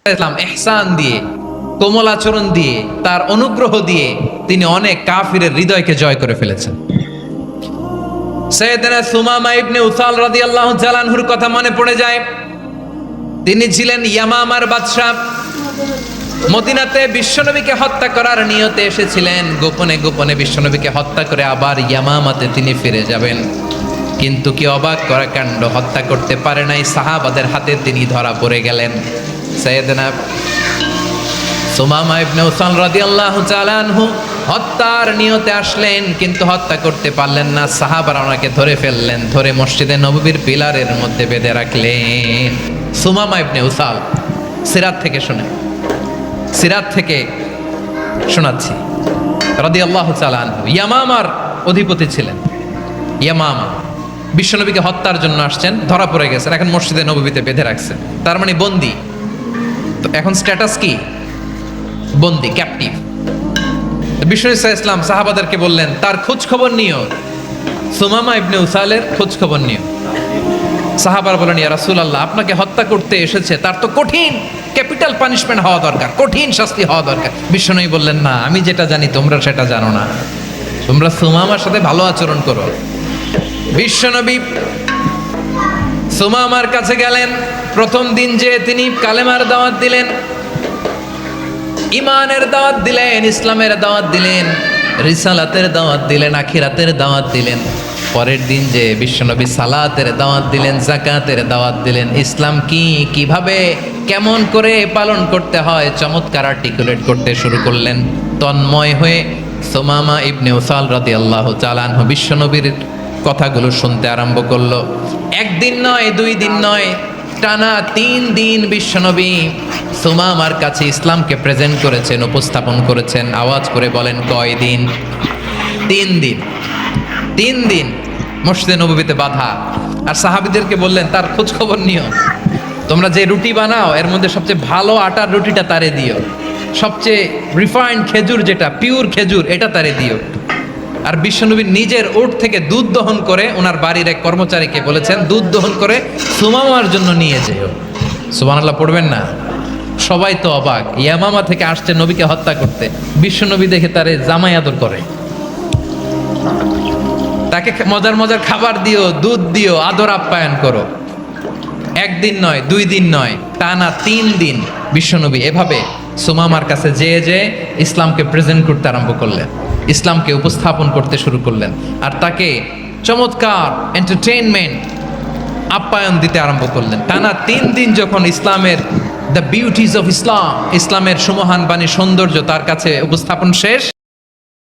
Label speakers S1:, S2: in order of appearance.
S1: ইসলাম ইহসান দিয়ে, কোমল আচরণ দিয়ে, তার অনুগ্রহ দিয়ে তিনি অনেক কাফিরের হৃদয়কে জয় করে ফেলেছেন। সাইয়েদনা সুমামা ইবনে উসাল রাদিয়াল্লাহু তাআলা আনহুর কথা মনে পড়ে যায়। তিনি ছিলেন ইয়ামামার বাদশা। মদিনাতে বিশ্বনবীকে হত্যা করার নিয়তে এসেছিলেন, গোপনে গোপনে বিশ্বনবীকে হত্যা করে আবার ইয়ামামাতে তিনি ফিরে যাবেন। কিন্তু কি অবাক করা কাণ্ড, হত্যা করতে পারে নাই, সাহাবাদের হাতে তিনি ধরা পড়ে গেলেন। সাইয়েদনা সুমামা ইবনে উসাল রাদিয়াল্লাহু তাআলা আনহু হত্যার নিয়তে আসলেন, কিন্তু হত্যা করতে পারলেন না। সাহাবারা ওনাকে ধরে ফেললেন, ধরে মসজিদে নববীর পিলারের মধ্যে বেঁধে রাখলেন। সুমামা ইবনে উসাল, সিরাত থেকে শুনে, সিরাত থেকে শোনাচ্ছি রাদিয়াল্লাহু তাআলা আনহু ইয়ামামার অধিপতি ছিলেন। ইয়ামামা বিশ্বনবীকে হত্যার জন্য আসছেন, ধরা পড়ে গেছেন, এখন মসজিদে নববীতে বেঁধে রাখছেন, তার মানে বন্দী। তো এখন স্ট্যাটাস কি? বন্দী, ক্যাপটিভ। বিশ্বনবী সাল্লাল্লাহু আলাইহি ওয়াসাল্লাম সাহাবাদেরকে বললেন, তার খোঁজ খবর নিও, সুমামা ইবনে উসালের খোঁজ খবর নিও। সাহাবারা বলেন, ইয়া রাসূলুল্লাহ, আপনাকে হত্যা করতে এসেছে, তার তো কঠিন ক্যাপিটাল পানিশমেন্ট হওয়া দরকার, কঠিন শাস্তি হওয়া দরকার। বিশ্বনবী বললেন, না, আমি যেটা জানি তোমরা সেটা জানো না, তোমরা সুমামার সাথে ভালো আচরণ করো। বিশ্বনবী সুমামার কাছে গেলেন। প্রথম দিন যে তিনি কালেমার দাওয়াত দিলেন, ইমানের দাওয়াত দিলেন, ইসলামের দাওয়াত দিলেন, রিসালাতের দাওয়াত দিলেন, আখিরাতের দাওয়াত দিলেন। পরের দিন যে বিশ্বনবী সালাতের দাওয়াত দিলেন, যাকাতের দাওয়াত দিলেন, ইসলাম কি, কিভাবে, কেমন করে পালন করতে হয় চমৎকার আর্টিকুলেট করতে শুরু করলেন। তন্ময় হয়ে সুমামা ইবনে উসাল রাদিয়াল্লাহু তাআলা আনহু বিশ্বনবীর কথাগুলো শুনতে আরম্ভ করলো। একদিন নয়, দুই দিন নয়, টানা 3 দিন বিশ্বনবী সুমামার কাছে ইসলামকে প্রেজেন্ট করেছেন, উপস্থাপন করেছেন। আওয়াজ করে বলেন, কয় দিন? 3 দিন। 3 দিন মসজিদে নববীতে বাঁধা। আর সাহাবীদেরকে বললেন, তার খোঁজ খবর নিও, তোমরা যে রুটি বানাও এর মধ্যে সবচেয়ে ভালো আটার রুটিটা তারে দিও, সবচেয়ে রিফাইন্ড খেজুর, যেটা পিওর খেজুর, এটা তারে দিও। আর বিশ্বনবী নিজের উট থেকে দুধ দহন করে ওনার বাড়ির এক কর্মচারীকে বলেছেন, দুধ দহন করে সুমামার জন্য নিয়ে যেও। সুবহানাল্লাহ পড়বেন না? সবাই তো অবাক, ইয়ামামা থেকে আসছে নবীকে হত্যা করতে, বিশ্বনবী দেখে তারে জামাই আদর করে, তাকে মজার মজার খাবার দিও, দুধ দিও, আদর আপ্যায়ন করো। একদিন নয়, 2 দিন নয়, টানা 3 দিন বিশ্বনবী এভাবে সুমামার কাছে যেয়ে যেয়ে ইসলামকে প্রেজেন্ট করতে আরম্ভ করলেন, ইসলামকে উপস্থাপন করতে শুরু করলেন। আর তাকে চমৎকার এন্টারটেইনমেন্ট, আপ্যায়ন দিতে আরম্ভ করলেন। টানা 3 দিন যখন ইসলামের দ্য বিউটিজ অফ ইসলাম, ইসলামের সুমহান বাণী, সৌন্দর্য তার কাছে উপস্থাপন শেষ,